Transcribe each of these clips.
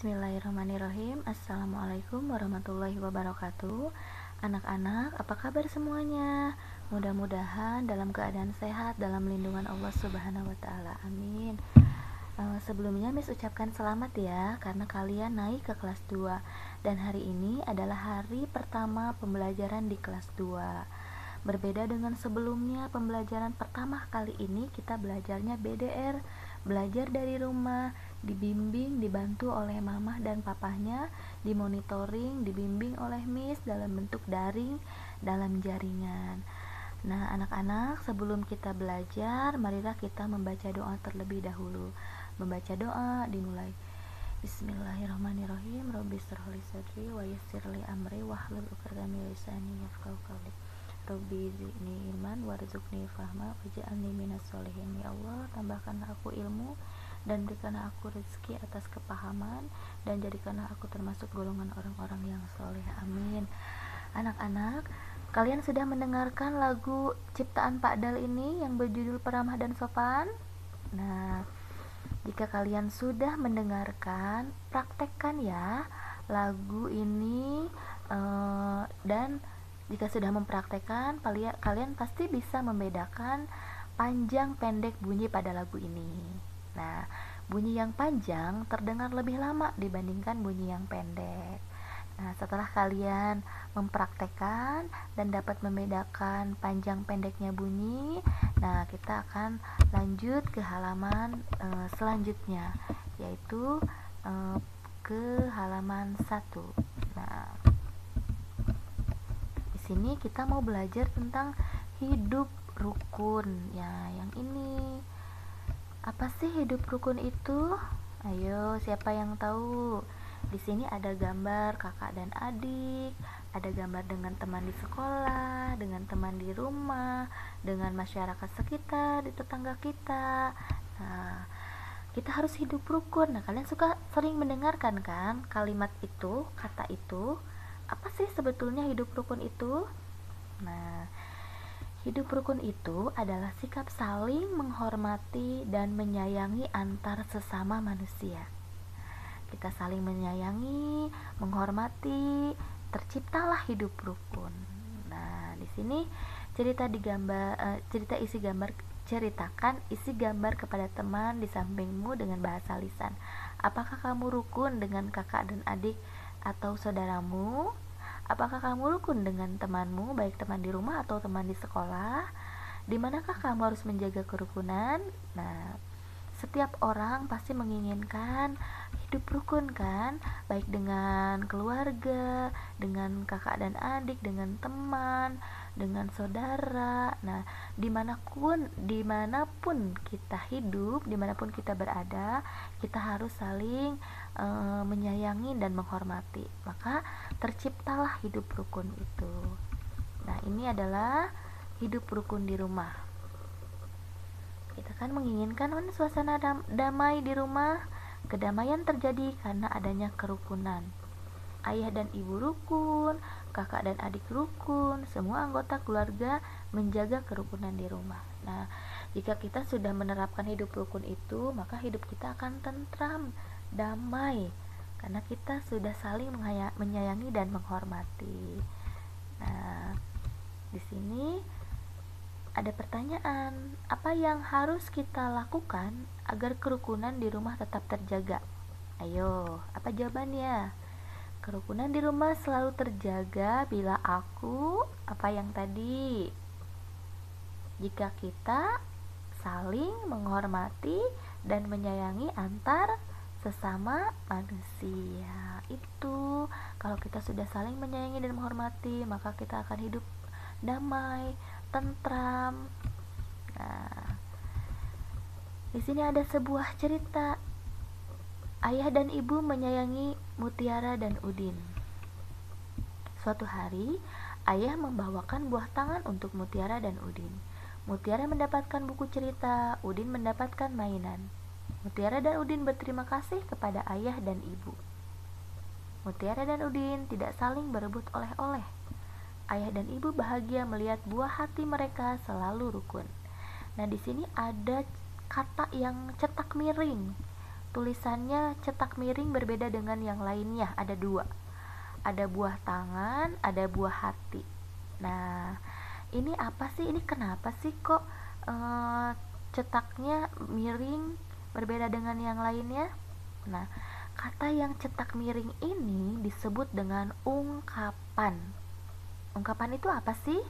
Bismillahirrahmanirrahim. Assalamualaikum warahmatullahi wabarakatuh. Anak-anak, apa kabar semuanya? Mudah-mudahan dalam keadaan sehat dalam lindungan Allah Subhanahu wa taala. Amin. Sebelumnya Miss ucapkan selamat ya, karena kalian naik ke kelas 2 dan hari ini adalah hari pertama pembelajaran di kelas 2. Berbeda dengan sebelumnya, pembelajaran pertama kali ini kita belajarnya BDR, belajar dari rumah, dibimbing, dibantu oleh mamah dan papahnya, dimonitoring, dibimbing oleh Miss dalam bentuk daring dalam jaringan. Nah, anak-anak, sebelum kita belajar, marilah kita membaca doa terlebih dahulu. Membaca doa dimulai. Bismillahirrahmanirrahim. Rabbi shrah li sadri wa yassir li amri wahlul 'uqdatam min lisani yafqahu qawli. Rabbi zidni ilman warzuqni fahma waj'alni minas sholihin. Ya Allah, tambahkanlah aku ilmu dan berikanlah aku rezeki atas kepahaman dan jadikanlah aku termasuk golongan orang-orang yang soleh. Amin. Anak-anak, kalian sudah mendengarkan lagu ciptaan Pak Dal ini yang berjudul Peramah dan Sopan? Nah, jika kalian sudah mendengarkan, praktekkan ya lagu ini, dan jika sudah mempraktekkan, kalian pasti bisa membedakan panjang pendek bunyi pada lagu ini. Nah, bunyi yang panjang terdengar lebih lama dibandingkan bunyi yang pendek. Nah, setelah kalian mempraktekkan dan dapat membedakan panjang pendeknya bunyi, nah kita akan lanjut ke halaman selanjutnya, yaitu ke halaman 1. Nah, di sini kita mau belajar tentang hidup rukun. Ya, yang ini. Apa sih hidup rukun itu? Ayo, siapa yang tahu? Di sini ada gambar kakak dan adik, ada gambar dengan teman di sekolah, dengan teman di rumah, dengan masyarakat sekitar, di tetangga kita. Nah, kita harus hidup rukun. Nah, kalian sering mendengarkan kan kalimat itu, kata itu? Apa sih sebetulnya hidup rukun itu? Nah, hidup rukun itu adalah sikap saling menghormati dan menyayangi antar sesama manusia. Kita saling menyayangi, menghormati, terciptalah hidup rukun. Nah, di sini ceritakan isi gambar kepada teman di sampingmu dengan bahasa lisan. Apakah kamu rukun dengan kakak dan adik atau saudaramu? Apakah kamu rukun dengan temanmu, baik teman di rumah atau teman di sekolah? Di manakah kamu harus menjaga kerukunan? Nah, setiap orang pasti menginginkan hidup rukun kan, baik dengan keluarga, dengan kakak dan adik, dengan teman, dengan saudara. Nah, dimanapun kita hidup, dimanapun kita berada, kita harus saling menyayangi dan menghormati. Maka terciptalah hidup rukun itu. Nah, ini adalah hidup rukun di rumah. Kita kan menginginkan suasana damai di rumah. Kedamaian terjadi karena adanya kerukunan. Ayah dan ibu rukun, kakak dan adik rukun, semua anggota keluarga menjaga kerukunan di rumah. Nah, jika kita sudah menerapkan hidup rukun itu, maka hidup kita akan tentram, damai, karena kita sudah saling menyayangi dan menghormati. Nah, di sini ada pertanyaan, apa yang harus kita lakukan agar kerukunan di rumah tetap terjaga? Ayo, apa jawabannya? Kerukunan di rumah selalu terjaga bila apa yang tadi? Jika kita saling menghormati dan menyayangi antar sesama manusia. Itu kalau kita sudah saling menyayangi dan menghormati, maka kita akan hidup damai, tentram. Nah, di sini ada sebuah cerita. Ayah dan ibu menyayangi Mutiara dan Udin. Suatu hari, ayah membawakan buah tangan untuk Mutiara dan Udin. Mutiara mendapatkan buku cerita, Udin mendapatkan mainan. Mutiara dan Udin berterima kasih kepada ayah dan ibu. Mutiara dan Udin tidak saling berebut oleh-oleh. Ayah dan ibu bahagia melihat buah hati mereka selalu rukun. Nah, di sini ada kata yang cetak miring. tulisannya cetak miring berbeda dengan yang lainnya, ada dua, ada buah tangan, ada buah hati. Nah, ini apa sih, ini kenapa sih kok cetaknya miring berbeda dengan yang lainnya? Nah, kata yang cetak miring ini disebut dengan ungkapan. Ungkapan itu apa sih?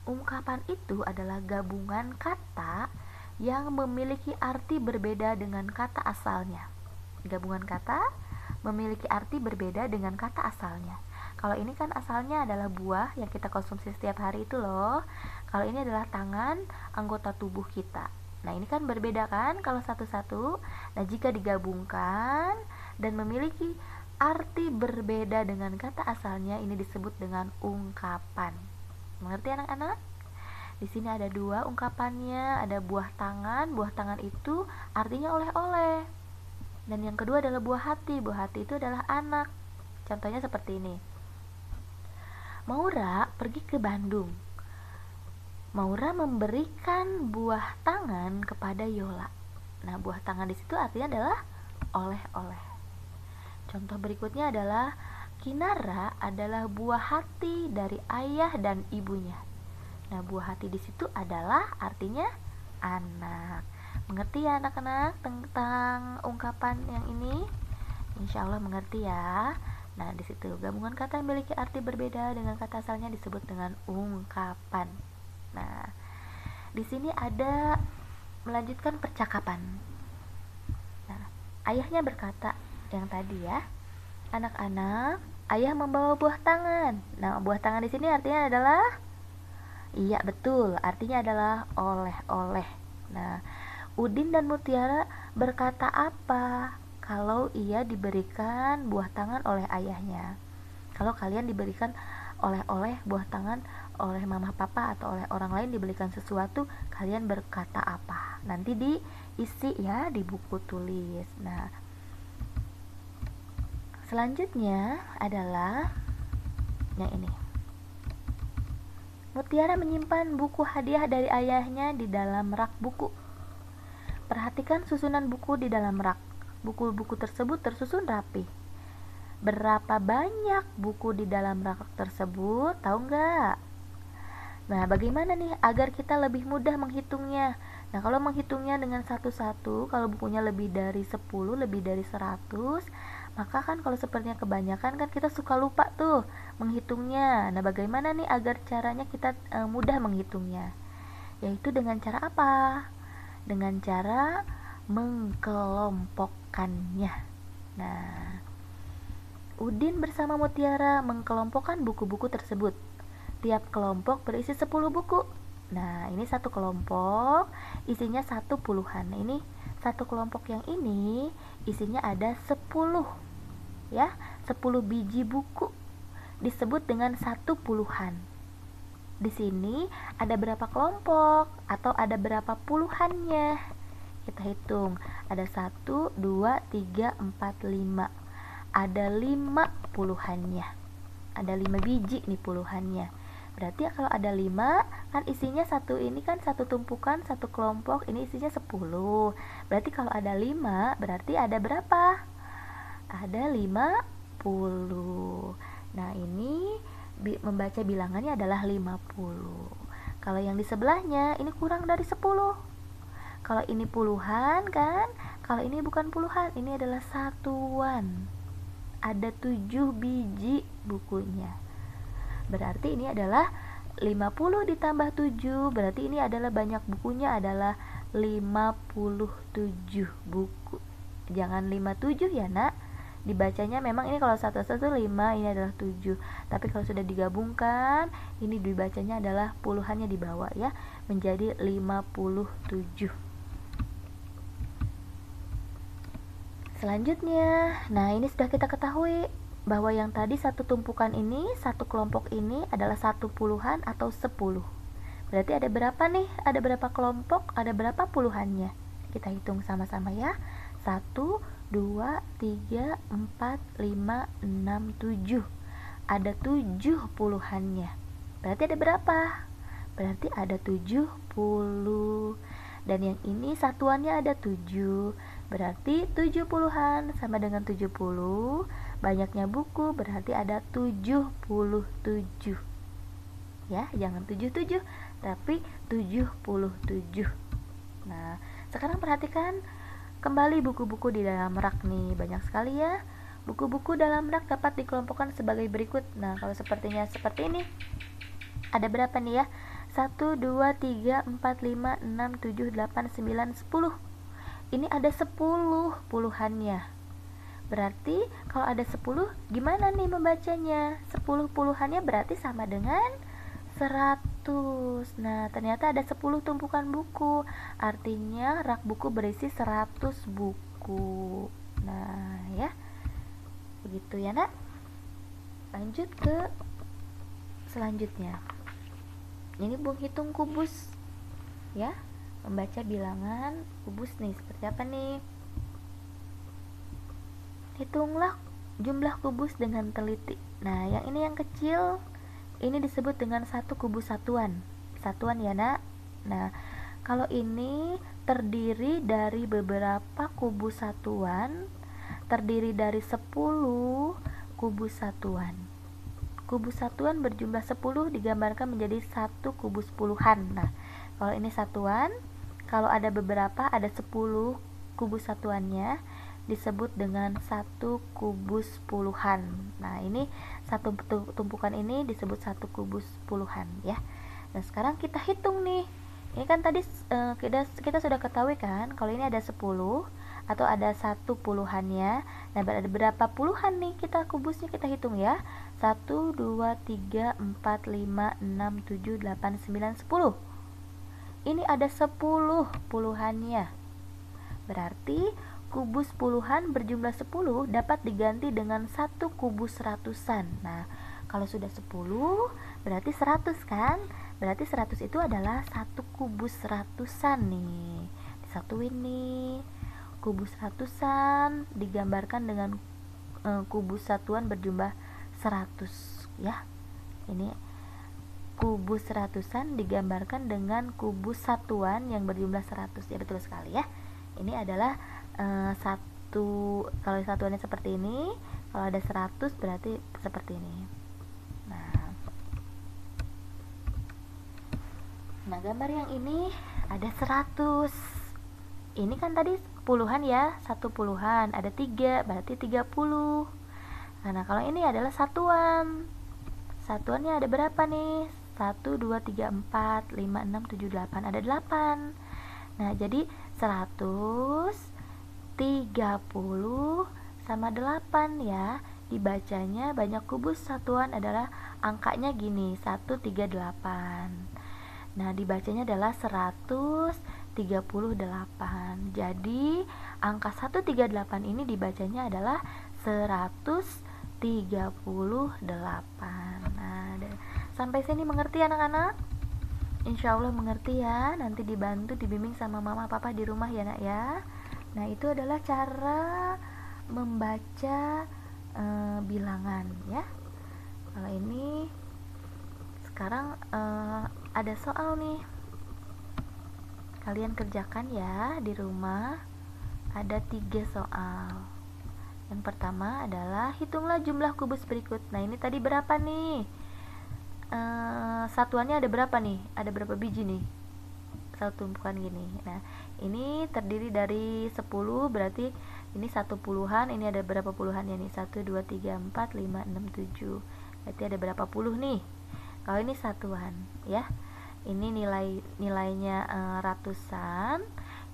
Ungkapan itu adalah gabungan kata yang memiliki arti berbeda dengan kata asalnya. Gabungan kata memiliki arti berbeda dengan kata asalnya. Kalau ini kan asalnya adalah buah yang kita konsumsi setiap hari itu loh. Kalau ini adalah tangan, anggota tubuh kita. Nah, ini kan berbeda kan kalau satu-satu. Nah, jika digabungkan dan memiliki arti berbeda dengan kata asalnya, ini disebut dengan ungkapan. Mengerti anak-anak? Di sini ada dua ungkapannya, ada buah tangan. Buah tangan itu artinya oleh-oleh. Dan yang kedua adalah buah hati. Buah hati itu adalah anak. Contohnya seperti ini. Maura pergi ke Bandung. Maura memberikan buah tangan kepada Yola. Nah, buah tangan di situ artinya adalah oleh-oleh. Contoh berikutnya adalah Kinara adalah buah hati dari ayah dan ibunya. Nah, buah hati di situ adalah artinya anak. Mengerti ya anak-anak tentang ungkapan yang ini? Insya Allah mengerti ya. Nah, di situ gabungan kata yang memiliki arti berbeda dengan kata asalnya disebut dengan ungkapan. Nah, di sini ada melanjutkan percakapan. Nah, ayahnya berkata yang tadi ya, anak-anak, ayah membawa buah tangan. Nah, buah tangan di sini artinya adalah, iya betul, artinya adalah oleh-oleh. Nah, Udin dan Mutiara berkata apa kalau ia diberikan buah tangan oleh ayahnya? Kalau kalian diberikan oleh-oleh buah tangan oleh mama papa atau oleh orang lain, diberikan sesuatu, kalian berkata apa? Nanti diisi ya di buku tulis. Nah, selanjutnya adalah yang ini. Mutiara menyimpan buku hadiah dari ayahnya di dalam rak buku. Perhatikan susunan buku di dalam rak. Buku-buku tersebut tersusun rapi. Berapa banyak buku di dalam rak tersebut? Tahu nggak? Nah, bagaimana nih agar kita lebih mudah menghitungnya? Nah, kalau menghitungnya dengan satu-satu, kalau bukunya lebih dari 10, lebih dari 100, maka kan kalau sepertinya kebanyakan kan kita suka lupa tuh menghitungnya. Nah, bagaimana nih agar caranya kita mudah menghitungnya? Yaitu dengan cara apa? Dengan cara mengkelompokkannya. Nah, Udin bersama Mutiara mengkelompokkan buku-buku tersebut. Tiap kelompok berisi 10 buku. Nah, ini satu kelompok isinya 1 puluhan. Nah, ini satu kelompok yang ini isinya ada 10 ya, 10 biji buku disebut dengan 1 puluhan. Di sini ada berapa kelompok atau ada berapa puluhannya? Kita hitung, ada 1, 2, 3, 4, 5. Ada 5 puluhannya. Ada 5 biji nih puluhannya. Berarti kalau ada 5, kan isinya satu, ini kan satu tumpukan, satu kelompok, ini isinya 10. Berarti kalau ada 5, berarti ada berapa? Ada 50. Nah, ini membaca bilangannya adalah 50. Kalau yang di sebelahnya, ini kurang dari 10. Kalau ini puluhan kan, kalau ini bukan puluhan, ini adalah satuan. Ada 7 biji bukunya. Berarti ini adalah 50 ditambah 7, berarti ini adalah banyak bukunya adalah 57 buku. Jangan 57 ya nak, dibacanya memang ini kalau satu-satu 5, ini adalah 7. Tapi kalau sudah digabungkan, ini dibacanya adalah puluhannya di bawah ya, menjadi 57. Selanjutnya, nah ini sudah kita ketahui bahwa yang tadi satu tumpukan ini, satu kelompok ini adalah 1 puluhan atau 10. Berarti ada berapa nih? Ada berapa kelompok? Ada berapa puluhannya? Kita hitung sama-sama ya. 1, 2, 3, 4, 5, 6, 7. Ada 7 puluhannya. Berarti ada berapa? Berarti ada 70. Dan yang ini satuannya ada 7. berarti 70-an sama dengan 70. Banyaknya buku berarti ada 77. Ya, jangan 77 tapi 77. Nah, sekarang perhatikan kembali buku-buku di dalam rak nih, banyak sekali ya. Buku-buku dalam rak dapat dikelompokkan sebagai berikut. Nah, kalau sepertinya seperti ini. Ada berapa nih ya? 1, 2, 3, 4, 5, 6, 7, 8, 9, 10. Ini ada 10 puluhannya. Berarti kalau ada 10 gimana nih membacanya? 10 puluhannya berarti sama dengan 100. Nah, ternyata ada 10 tumpukan buku. Artinya rak buku berisi 100 buku. Nah, ya. Begitu ya, Nak. Lanjut ke selanjutnya. Ini menghitung kubus. Ya, membaca bilangan kubus nih seperti apa nih? Hitunglah jumlah kubus dengan teliti. Nah, yang ini yang kecil, ini disebut dengan satu kubus satuan. Satuan ya, Nak. Nah, kalau ini terdiri dari beberapa kubus satuan, terdiri dari 10 kubus satuan. Kubus satuan berjumlah 10 digambarkan menjadi satu kubus puluhan. Nah, kalau ini satuan, kalau ada beberapa ada 10 kubus satuannya disebut dengan satu kubus puluhan. Nah, ini satu tumpukan ini disebut satu kubus puluhan ya. Nah, sekarang kita hitung nih. Ini kan tadi kita sudah ketahui kan kalau ini ada 10 atau ada satu puluhannya. Nah, ada berapa puluhan nih kita kubusnya, kita hitung ya. 1, 2, 3, 4, 5, 6, 7, 8, 9, 10. Ini ada 10 puluhannya. Berarti kubus puluhan berjumlah 10 dapat diganti dengan satu kubus ratusan. Nah, kalau sudah 10 berarti 100 kan? Berarti 100 itu adalah satu kubus ratusan nih. Disatuin nih. Kubus ratusan digambarkan dengan kubus satuan berjumlah 100 ya. Ini kubus ratusan digambarkan dengan kubus satuan yang berjumlah 100. Ya, betul sekali ya. Ini adalah satu, kalau satuannya seperti ini, kalau ada 100 berarti seperti ini. Nah, gambar yang ini ada 100. Ini kan tadi puluhan ya, satu puluhan, ada 3 berarti 30. Nah, kalau ini adalah satuan. Satuannya ada berapa nih? 1, 2, 3, 4, 5, 6, 7, 8, ada 8. Nah, jadi 130 sama 8 ya. Dibacanya banyak kubus satuan adalah angkanya gini, 138. Nah, dibacanya adalah 138. Jadi, angka 138 ini dibacanya adalah 138. Nah, sampai sini mengerti anak-anak? Insya Allah mengerti ya. Nanti dibantu, dibimbing sama mama papa di rumah ya, Nak ya. Nah, itu adalah cara membaca bilangan ya. Kalau ini sekarang ada soal nih, kalian kerjakan ya di rumah. Ada 3 soal. Yang pertama adalah hitunglah jumlah kubus berikut. Nah, ini tadi berapa nih? Satuannya ada berapa nih? Ada berapa biji nih? Satu tumpukan gini. Nah, ini terdiri dari 10, berarti ini satu puluhan. Ini ada berapa puluhannya nih? 1, 2, 3, 4, 5, 6, 7. Berarti ada berapa puluh nih? Kalau ini satuan ya. Ini nilainya ratusan,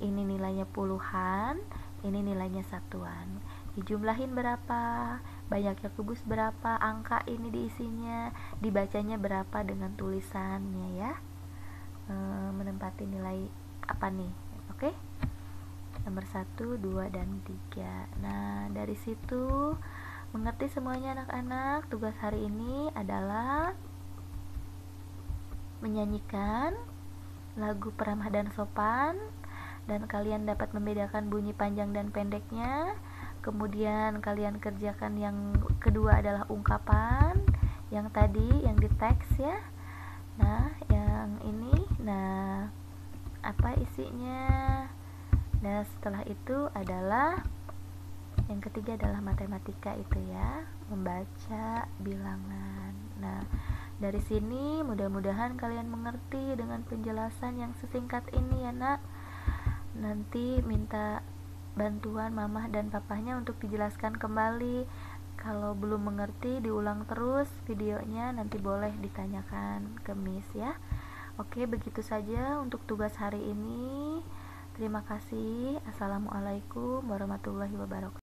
ini nilainya puluhan, ini nilainya satuan. Dijumlahin berapa, banyaknya kubus berapa, angka ini diisinya, dibacanya berapa dengan tulisannya ya. Menempati nilai apa nih? Oke. Nomor 1, 2, dan 3. Nah, dari situ mengerti semuanya anak-anak. Tugas hari ini adalah menyanyikan lagu Peramah dan Sopan, dan kalian dapat membedakan bunyi panjang dan pendeknya. Kemudian kalian kerjakan yang kedua adalah ungkapan, yang tadi yang di teks ya. Nah, yang ini, nah apa isinya? Nah, setelah itu adalah yang ketiga adalah matematika itu ya, membaca bilangan. Nah, dari sini mudah-mudahan kalian mengerti dengan penjelasan yang sesingkat ini ya nak. Nanti minta bantuan mamah dan papahnya untuk dijelaskan kembali. Kalau belum mengerti diulang terus videonya, nanti boleh ditanyakan ke Miss ya. Oke, begitu saja untuk tugas hari ini. Terima kasih. Assalamualaikum warahmatullahi wabarakatuh.